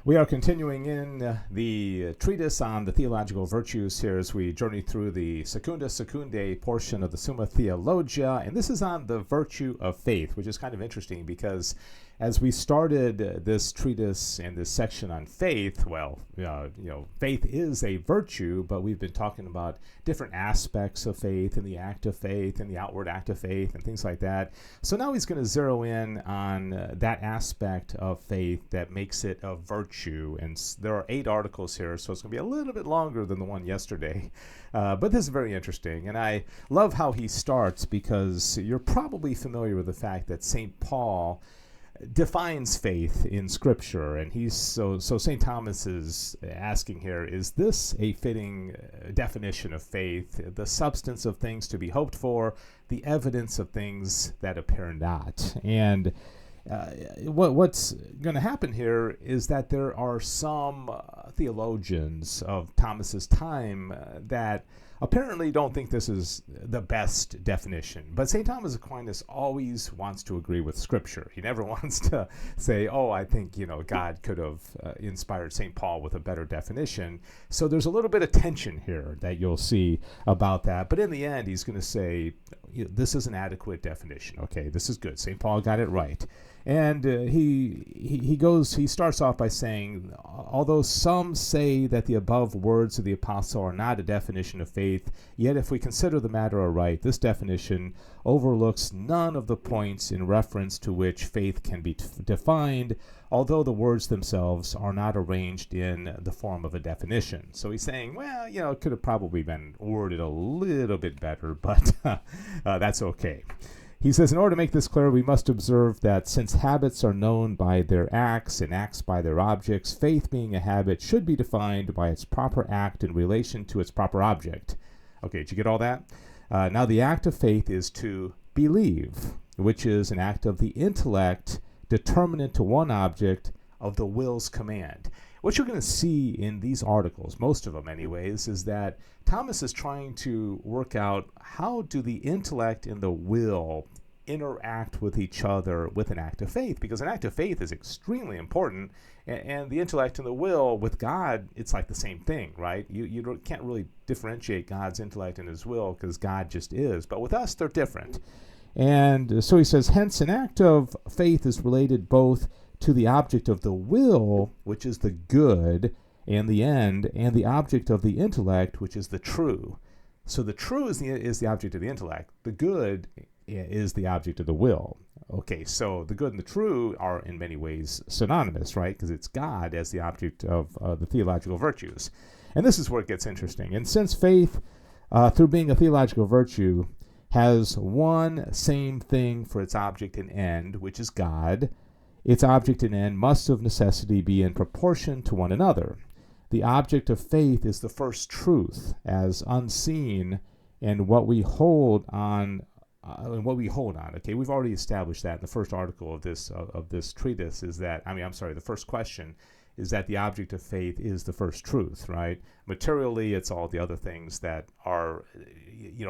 We are continuing in the treatise on the theological virtues here as we journey through the Secunda Secundae portion of the Summa Theologia, and this is on the virtue of faith, which is kind of interesting because as we started this treatise and this section on faith, faith is a virtue, but we've been talking about different aspects of faith and the act of faith and the outward act of faith and things like that. So now he's going to zero in on that aspect of faith that makes it a virtue. And there are 8 articles here, so it's going to be a little bit longer than the one yesterday. But this is very interesting. And I love how he starts because you're probably familiar with the fact that St. Paul defines faith in Scripture, and he's so St. Thomas is asking here, is this a fitting definition of faith, the substance of things to be hoped for, the evidence of things that appear not? And what's going to happen here is that there are some theologians of Thomas's time that apparently don't think this is the best definition. But St. Thomas Aquinas always wants to agree with Scripture. He never wants to say, I think, God could have inspired St. Paul with a better definition. So there's a little bit of tension here that you'll see about that. But in the end, he's going to say, this is an adequate definition. Okay, this is good. St. Paul got it right. And he starts off by saying, although some say that the above words of the apostle are not a definition of faith, yet if we consider the matter aright, this definition overlooks none of the points in reference to which faith can be defined, although the words themselves are not arranged in the form of a definition. So he's saying, it could have probably been worded a little bit better, but that's okay. He says, in order to make this clear, we must observe that since habits are known by their acts and acts by their objects, faith being a habit should be defined by its proper act in relation to its proper object. Okay, did you get all that? Now, the act of faith is to believe, which is an act of the intellect determinate to one object of the will's command. What you're going to see in these articles, most of them anyways, is that Thomas is trying to work out how do the intellect and the will interact with each other with an act of faith, because an act of faith is extremely important, and the intellect and the will with God, it's like the same thing, right? You can't really differentiate God's intellect and his will because God just is, but with us they're different. And so he says, hence an act of faith is related both to the object of the will, which is the good and the end, and the object of the intellect, which is the true. So the true is the object of the intellect. The good is the object of the will. Okay, so the good and the true are in many ways synonymous, right? Because it's God as the object of the theological virtues. And this is where it gets interesting. And since faith, through being a theological virtue, has one same thing for its object and end, which is God, its object and end must of necessity be in proportion to one another. The object of faith is the first truth, as unseen, and what we hold on. Okay, we've already established that in the first article of this treatise. The first question is that the object of faith is the first truth, right? Materially, it's all the other things that are,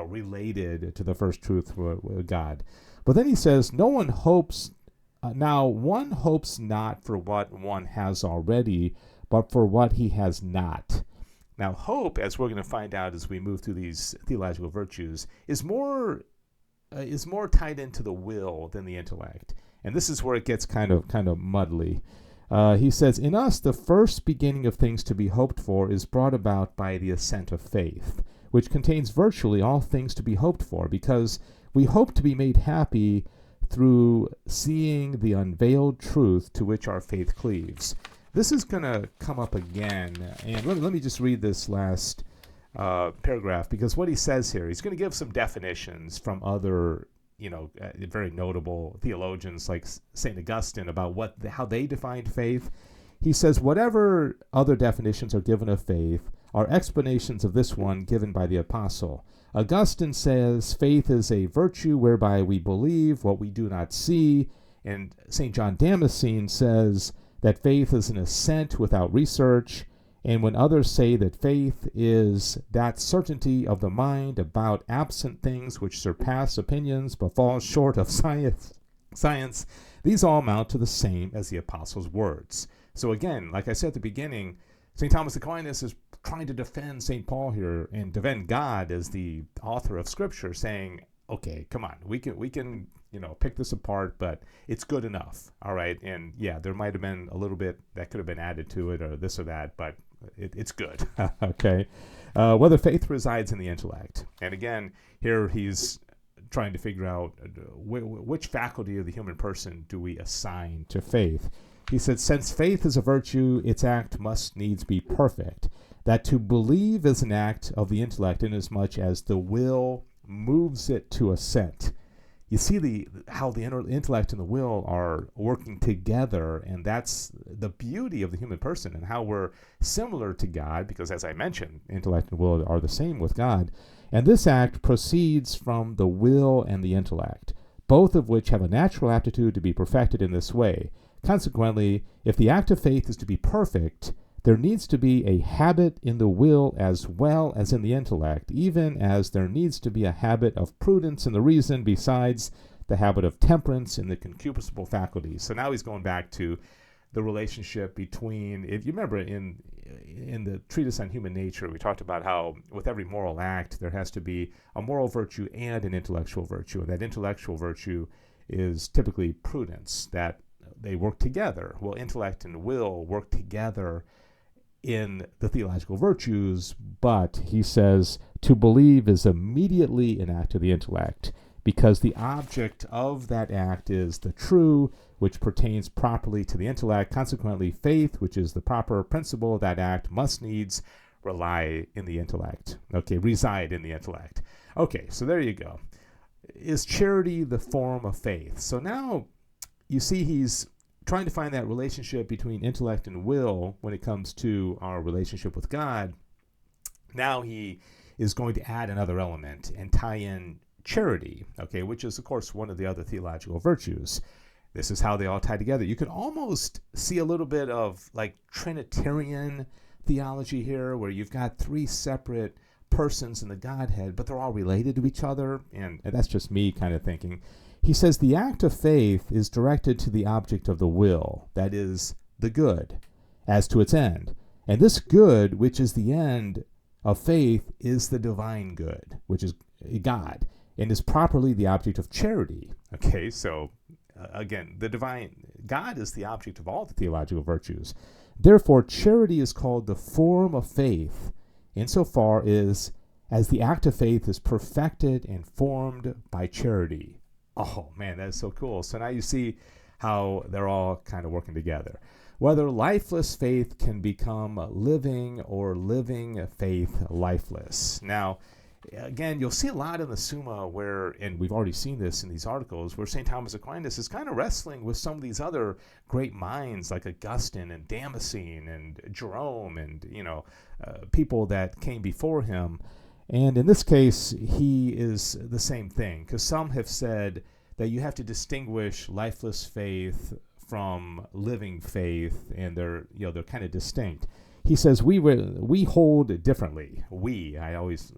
related to the first truth with God. But then he says, no one hopes. Now, one hopes not for what one has already, but for what he has not. Now, hope, as we're going to find out as we move through these theological virtues, is more tied into the will than the intellect. And this is where it gets kind of muddly. He says, in us, the first beginning of things to be hoped for is brought about by the assent of faith, which contains virtually all things to be hoped for, because we hope to be made happy through seeing the unveiled truth to which our faith cleaves. This is going to come up again, and let me just read this last paragraph, because what he says here, he's going to give some definitions from other, very notable theologians like St. Augustine about how they defined faith. He says, whatever other definitions are given of faith are explanations of this one given by the apostle. Augustine says faith is a virtue whereby we believe what we do not see, and St. John Damascene says that faith is an assent without research, and when others say that faith is that certainty of the mind about absent things which surpass opinions but fall short of science, these all amount to the same as the apostles' words. So again, like I said at the beginning, St. Thomas Aquinas is trying to defend St. Paul here and defend God as the author of Scripture, saying, okay, come on, we can pick this apart, but it's good enough, all right? And yeah, there might have been a little bit that could have been added to it or this or that, but it's good, okay? Whether faith resides in the intellect. And again, here he's trying to figure out which faculty of the human person do we assign to faith. He said, since faith is a virtue, its act must needs be perfect. That to believe is an act of the intellect inasmuch as the will moves it to assent. You see how the intellect and the will are working together, and that's the beauty of the human person and how we're similar to God, because as I mentioned, intellect and will are the same with God. And this act proceeds from the will and the intellect, both of which have a natural aptitude to be perfected in this way. Consequently, if the act of faith is to be perfect, there needs to be a habit in the will as well as in the intellect, even as there needs to be a habit of prudence in the reason, besides the habit of temperance in the concupiscible faculties. So now he's going back to the relationship between, if you remember in the treatise on human nature, we talked about how with every moral act, there has to be a moral virtue and an intellectual virtue. And that intellectual virtue is typically prudence, that they work together. Well, intellect and will work together in the theological virtues, but he says to believe is immediately an act of the intellect, because the object of that act is the true, which pertains properly to the intellect. Consequently, faith, which is the proper principle of that act, must needs reside in the intellect. Okay, so there you go. Is charity the form of faith? So now you see he's trying to find that relationship between intellect and will when it comes to our relationship with God. Now he is going to add another element and tie in charity, okay, which is, of course, one of the other theological virtues. This is how they all tie together. You can almost see a little bit of like Trinitarian theology here, where you've got three separate persons in the Godhead, but they're all related to each other, and that's just me kind of thinking. He says the act of faith is directed to the object of the will, that is, the good, as to its end. And this good, which is the end of faith, is the divine good, which is God, and is properly the object of charity. Okay, so again, the divine God is the object of all the theological virtues. Therefore, charity is called the form of faith, insofar as the act of faith is perfected and formed by charity. Oh, man, that is so cool. So now you see how they're all kind of working together. Whether lifeless faith can become living or living faith lifeless. Now, again, you'll see a lot in the Summa where, and we've already seen this in these articles, where St. Thomas Aquinas is kind of wrestling with some of these other great minds like Augustine and Damascene and Jerome and, people that came before him. And in this case, he is the same thing, because some have said that you have to distinguish lifeless faith from living faith, and they're kind of distinct. He says we hold differently.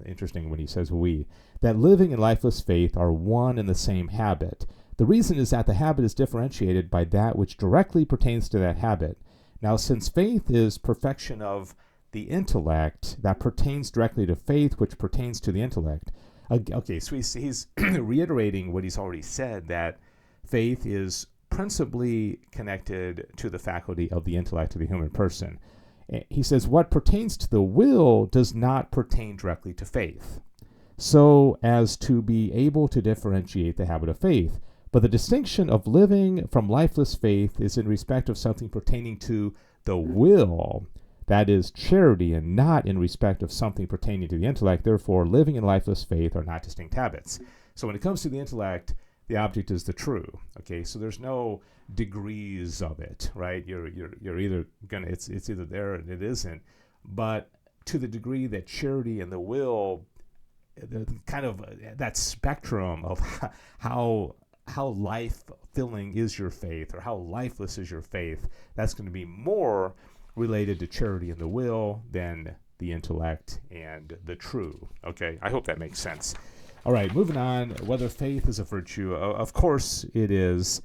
Interesting when he says we, that living and lifeless faith are one and the same habit. The reason is that the habit is differentiated by that which directly pertains to that habit. Now, since faith is perfection of the intellect, that pertains directly to faith, which pertains to the intellect. Okay, so he's reiterating what he's already said, that faith is principally connected to the faculty of the intellect of the human person. He says what pertains to the will does not pertain directly to faith, so as to be able to differentiate the habit of faith. But the distinction of living from lifeless faith is in respect of something pertaining to the will, that is charity, and not in respect of something pertaining to the intellect. Therefore, living and lifeless faith are not distinct habits. So when it comes to the intellect, the object is the true. Okay, so there's no degrees of it, right? You're either gonna it's either there and it isn't. But to the degree that charity and the will, kind of that spectrum of how life-filling is your faith or how lifeless is your faith, that's going to be more related to charity and the will than the intellect and the true. Okay, I hope that makes sense. All right, moving on. Whether faith is a virtue, of course it is.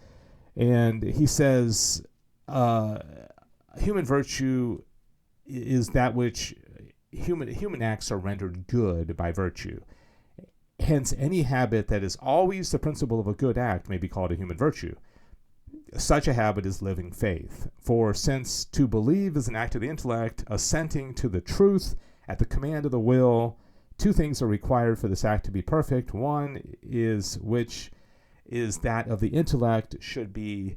And he says, human virtue is that which human acts are rendered good by virtue. Hence, any habit that is always the principle of a good act may be called a human virtue. Such a habit is living faith. For since to believe is an act of the intellect, assenting to the truth at the command of the will, two things are required for this act to be perfect. One is which is that of the intellect should be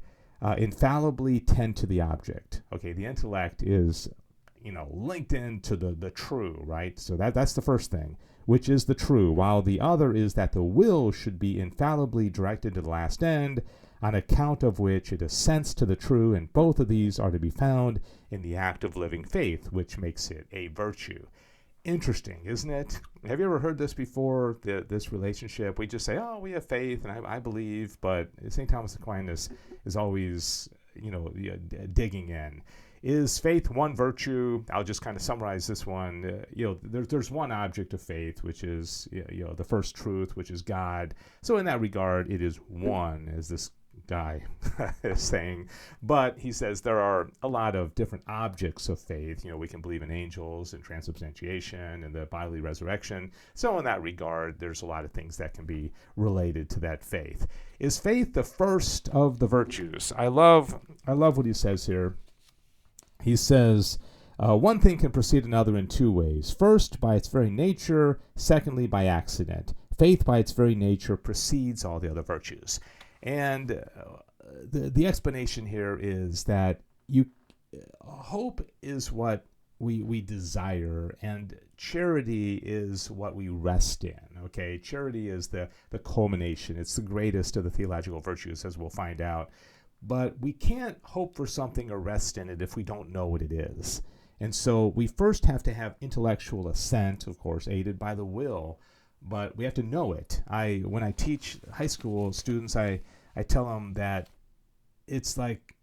infallibly tend to the object. Okay, the intellect is, linked into the true, right? So that's the first thing, which is the true, while the other is that the will should be infallibly directed to the last end, on account of which it assents to the true, and both of these are to be found in the act of living faith, which makes it a virtue. Interesting, isn't it? Have you ever heard this before, this relationship? We just say, oh, we have faith, and I believe, but St. Thomas Aquinas is always, digging in. Is faith one virtue? I'll just kind of summarize this one. There's one object of faith, which is, the first truth, which is God. So in that regard, it is one, as this guy is saying. But he says there are a lot of different objects of faith. We can believe in angels and transubstantiation and the bodily resurrection. So in that regard, there's a lot of things that can be related to that faith. Is faith the first of the virtues? I love what he says here. He says, one thing can precede another in two ways. First, by its very nature. Secondly, by accident. Faith, by its very nature, precedes all the other virtues. And the explanation here is that hope is what we desire, and charity is what we rest in. Okay, charity is the culmination. It's the greatest of the theological virtues, as we'll find out. But we can't hope for something or rest in it if we don't know what it is. And so we first have to have intellectual assent, of course, aided by the will, but we have to know it. When I teach high school students, I tell them that it's like,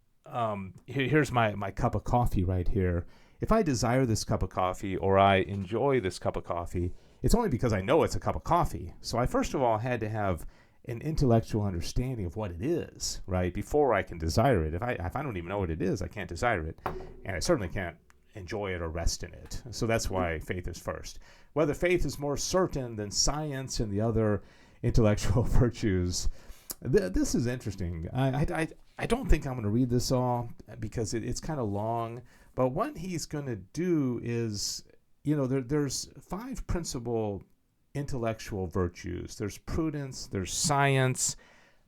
here's my cup of coffee right here. If I desire this cup of coffee or I enjoy this cup of coffee, it's only because I know it's a cup of coffee. So I first of all had to have an intellectual understanding of what it is, right, before I can desire it. If I don't even know what it is, I can't desire it, and I certainly can't enjoy it or rest in it. So that's why faith is first. Whether faith is more certain than science and the other intellectual virtues, this is interesting. I don't think I'm going to read this all because it's kind of long, but what he's going to do is, there's 5 principal intellectual virtues. There's prudence, there's science,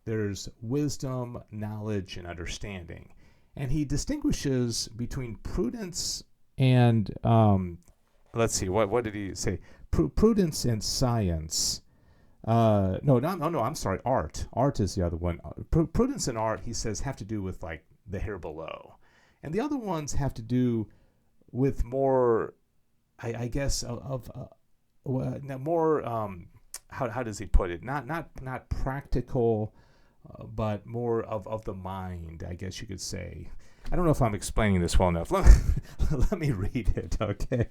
there's wisdom, knowledge, and understanding. And he distinguishes between prudence and, let's see, what did he say? Prudence and science. I'm sorry, art. Art is the other one. Prudence and art, he says, have to do with like the here below. And the other ones have to do with more, I guess, more, how does he put it? Not practical, but more of the mind, I guess you could say. I don't know if I'm explaining this well enough. Let me read it, okay?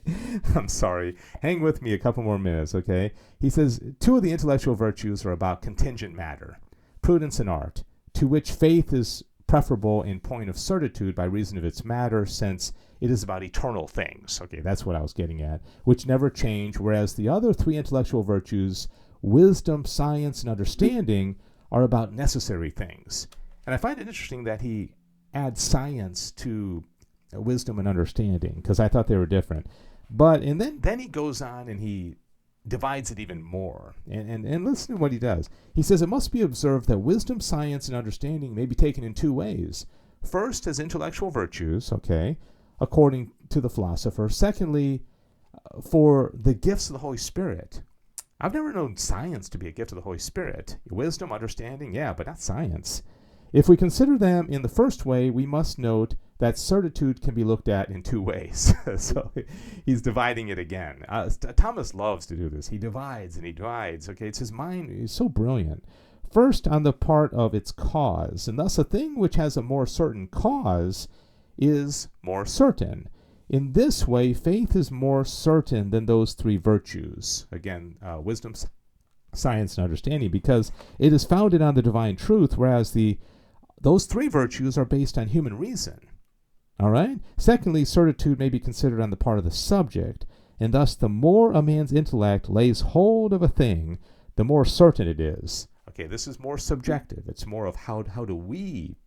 I'm sorry. Hang with me a couple more minutes, okay? He says, 2 of the intellectual virtues are about contingent matter, prudence and art, to which faith is preferable in point of certitude by reason of its matter, since it is about eternal things. Okay, that's what I was getting at, which never change, whereas the other 3 intellectual virtues, wisdom, science, and understanding, are about necessary things. And I find it interesting that he adds science to wisdom and understanding, because I thought they were different. And then he goes on and he divides it even more. And listen to what he does. He says, it must be observed that wisdom, science, and understanding may be taken in 2 ways. First, as intellectual virtues, okay, according to the philosopher. Secondly, for the gifts of the Holy Spirit. I've never known science to be a gift of the Holy Spirit. Wisdom, understanding, yeah, but not science. If we consider them in the first way, we must note that certitude can be looked at in 2 ways. So he's dividing it again. Thomas loves to do this. He divides and he divides. Okay, it's his mind is so brilliant. First, on the part of its cause, and thus a thing which has a more certain cause is more certain. In this way, faith is more certain than those 3 virtues. Again, wisdom, science, and understanding, because it is founded on the divine truth, whereas those 3 virtues are based on human reason. All right? Secondly, certitude may be considered on the part of the subject, and thus the more a man's intellect lays hold of a thing, the more certain it is. Okay, this is more subjective. It's more of what do we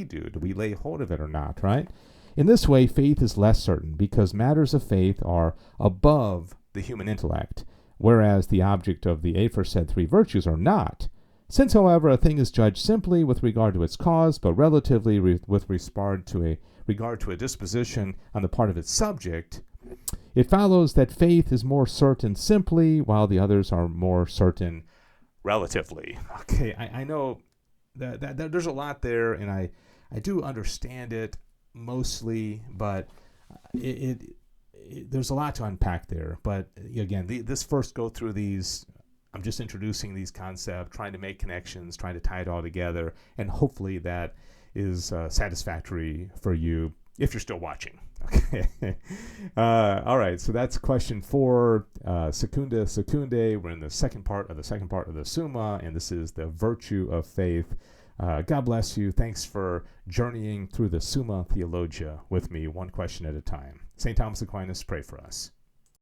do? Do we lay hold of it or not, right? In this way, faith is less certain because matters of faith are above the human intellect, whereas the object of the aforesaid three virtues are not. Since, however, a thing is judged simply with regard to its cause, but relatively with regard to a disposition on the part of its subject, it follows that faith is more certain simply, while the others are more certain relatively. Okay, I know that there's a lot there, and I do understand it mostly, but there's a lot to unpack there. But again, this first go through these. I'm just introducing these concepts, trying to make connections, trying to tie it all together, and hopefully that is satisfactory for you if you're still watching. Okay. All right. So that's question 4, secunda secundae. We're in the second part of the Summa, and this is the virtue of faith. God bless you. Thanks for journeying through the Summa Theologia with me, one question at a time. St. Thomas Aquinas, pray for us.